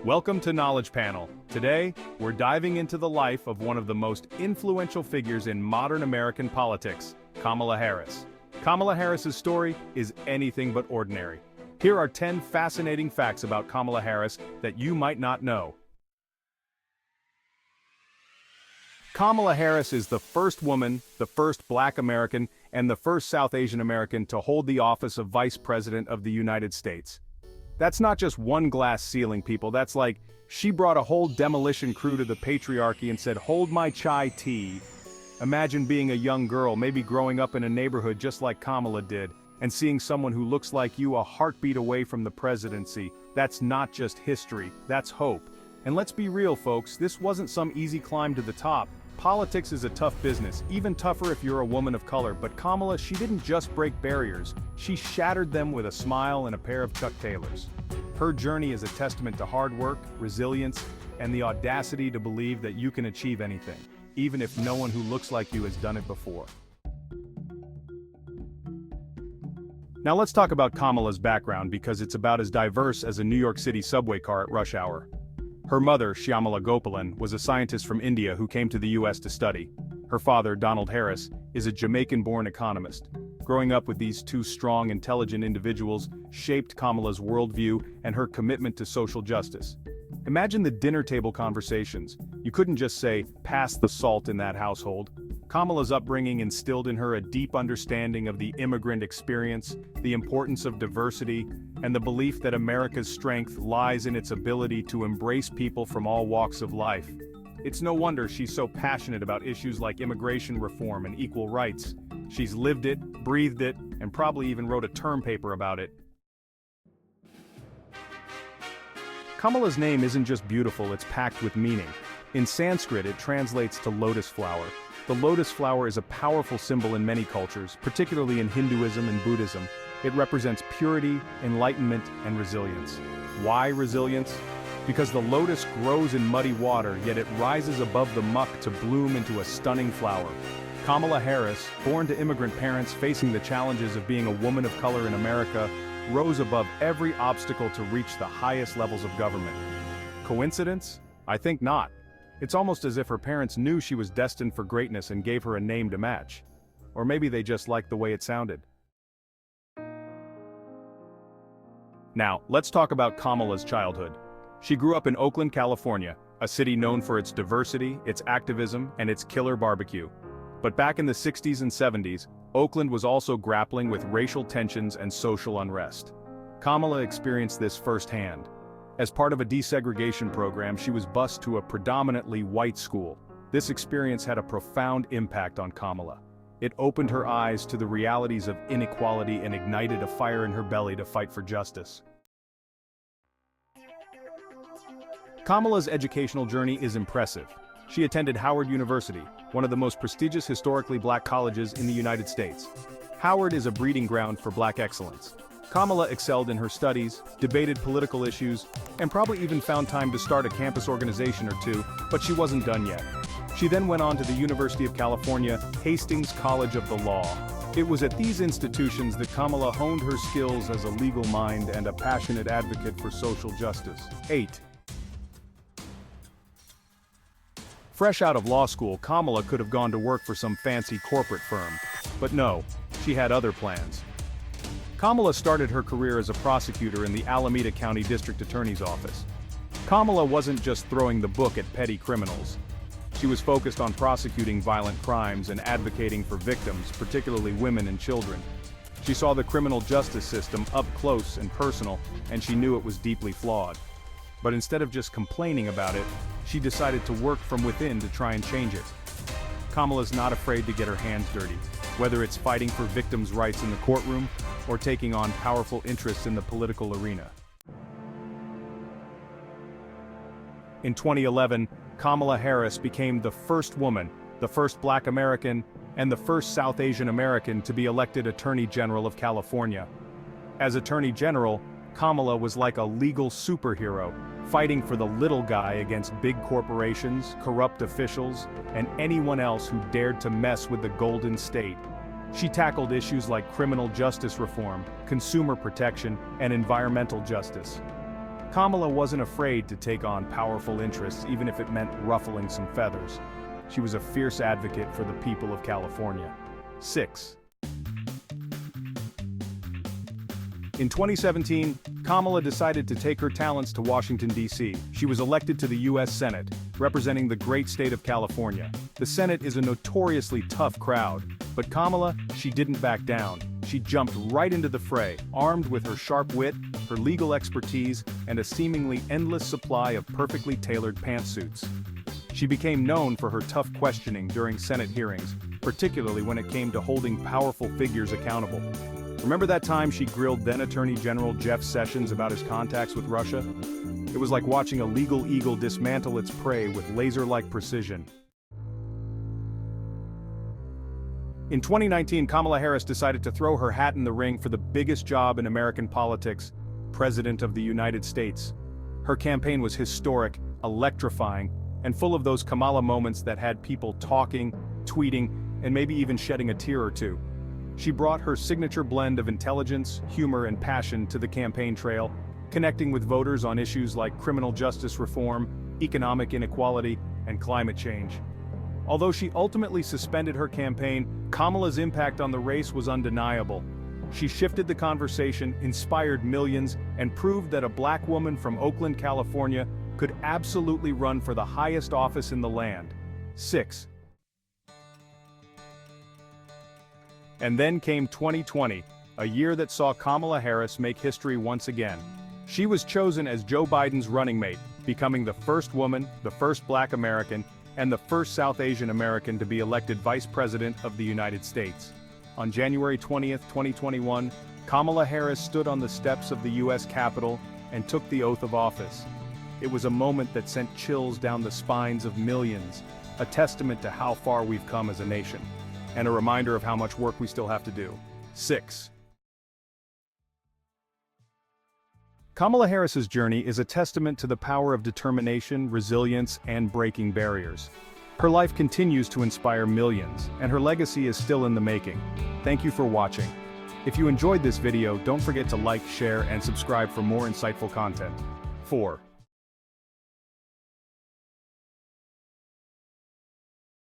Welcome to Knowledge Panel. Today, we're diving into the life of one of the most influential figures in modern American politics, Kamala Harris. Kamala Harris's story is anything but ordinary. Here are 10 fascinating facts about Kamala Harris that you might not know. Kamala Harris is the first woman, the first Black American, and the first South Asian American to hold the office of Vice President of the United States. That's not just one glass ceiling, people. That's like, she brought a whole demolition crew to the patriarchy and said, "Hold my chai tea." Imagine being a young girl, maybe growing up in a neighborhood just like Kamala did, and seeing someone who looks like you a heartbeat away from the presidency. That's not just history, that's hope. And let's be real, folks, this wasn't some easy climb to the top. Politics is a tough business, even tougher if you're a woman of color, but Kamala, she didn't just break barriers, she shattered them with a smile and a pair of Chuck Taylors. Her journey is a testament to hard work, resilience, and the audacity to believe that you can achieve anything, even if no one who looks like you has done it before. Now let's talk about Kamala's background because it's about as diverse as a New York City subway car at rush hour. Her mother, Shyamala Gopalan, was a scientist from India who came to the US to study. Her father, Donald Harris, is a Jamaican-born economist. Growing up with these two strong, intelligent individuals shaped Kamala's worldview and her commitment to social justice. Imagine the dinner table conversations. You couldn't just say, "Pass the salt" in that household. Kamala's upbringing instilled in her a deep understanding of the immigrant experience, the importance of diversity, and the belief that America's strength lies in its ability to embrace people from all walks of life. It's no wonder she's so passionate about issues like immigration reform and equal rights. She's lived it, breathed it, and probably even wrote a term paper about it. Kamala's name isn't just beautiful, it's packed with meaning. In Sanskrit, it translates to lotus flower. The lotus flower is a powerful symbol in many cultures, particularly in Hinduism and Buddhism. It represents purity, enlightenment, and resilience. Why resilience? Because the lotus grows in muddy water, yet it rises above the muck to bloom into a stunning flower. Kamala Harris, born to immigrant parents facing the challenges of being a woman of color in America, rose above every obstacle to reach the highest levels of government. Coincidence? I think not. It's almost as if her parents knew she was destined for greatness and gave her a name to match. Or maybe they just liked the way it sounded. Now, let's talk about Kamala's childhood. She grew up in Oakland, California, a city known for its diversity, its activism, and its killer barbecue. But back in the 60s and 70s, Oakland was also grappling with racial tensions and social unrest. Kamala experienced this firsthand. As part of a desegregation program, she was bused to a predominantly white school. This experience had a profound impact on Kamala. It opened her eyes to the realities of inequality and ignited a fire in her belly to fight for justice. Kamala's educational journey is impressive. She attended Howard University, one of the most prestigious historically Black colleges in the United States. Howard is a breeding ground for Black excellence. Kamala excelled in her studies, debated political issues, and probably even found time to start a campus organization or two, but she wasn't done yet. She then went on to the University of California, Hastings College of the Law. It was at these institutions that Kamala honed her skills as a legal mind and a passionate advocate for social justice. 8. Fresh out of law school, Kamala could have gone to work for some fancy corporate firm. But no, she had other plans. Kamala started her career as a prosecutor in the Alameda County District Attorney's Office. Kamala wasn't just throwing the book at petty criminals. She was focused on prosecuting violent crimes and advocating for victims, particularly women and children. She saw the criminal justice system up close and personal, and she knew it was deeply flawed. But instead of just complaining about it, she decided to work from within to try and change it. Kamala's not afraid to get her hands dirty, whether it's fighting for victims' rights in the courtroom or taking on powerful interests in the political arena. In 2011, Kamala Harris became the first woman, the first Black American, and the first South Asian American to be elected Attorney General of California. As Attorney General, Kamala was like a legal superhero, fighting for the little guy against big corporations, corrupt officials, and anyone else who dared to mess with the Golden State. She tackled issues like criminal justice reform, consumer protection, and environmental justice. Kamala wasn't afraid to take on powerful interests even if it meant ruffling some feathers. She was a fierce advocate for the people of California. 6. In 2017, Kamala decided to take her talents to Washington, D.C. She was elected to the U.S. Senate, representing the great state of California. The Senate is a notoriously tough crowd, but Kamala, she didn't back down. She jumped right into the fray, armed with her sharp wit, her legal expertise, and a seemingly endless supply of perfectly tailored pantsuits. She became known for her tough questioning during Senate hearings, particularly when it came to holding powerful figures accountable. Remember that time she grilled then-Attorney General Jeff Sessions about his contacts with Russia? It was like watching a legal eagle dismantle its prey with laser-like precision. In 2019, Kamala Harris decided to throw her hat in the ring for the biggest job in American politics, President of the United States. Her campaign was historic, electrifying, and full of those Kamala moments that had people talking, tweeting, and maybe even shedding a tear or two. She brought her signature blend of intelligence, humor, and passion to the campaign trail, connecting with voters on issues like criminal justice reform, economic inequality, and climate change. Although she ultimately suspended her campaign, Kamala's impact on the race was undeniable. She shifted the conversation, inspired millions, and proved that a black woman from Oakland, California, could absolutely run for the highest office in the land. 6. And then came 2020, a year that saw Kamala Harris make history once again. She was chosen as Joe Biden's running mate, becoming the first woman, the first Black American, and the first South Asian American to be elected Vice President of the United States. On January 20, 2021, Kamala Harris stood on the steps of the U.S. Capitol and took the oath of office. It was a moment that sent chills down the spines of millions, a testament to how far we've come as a nation, and a reminder of how much work we still have to do. 6. Kamala Harris's journey is a testament to the power of determination, resilience, and breaking barriers. Her life continues to inspire millions, and her legacy is still in the making. Thank you for watching. If you enjoyed this video, don't forget to like, share, and subscribe for more insightful content. 4.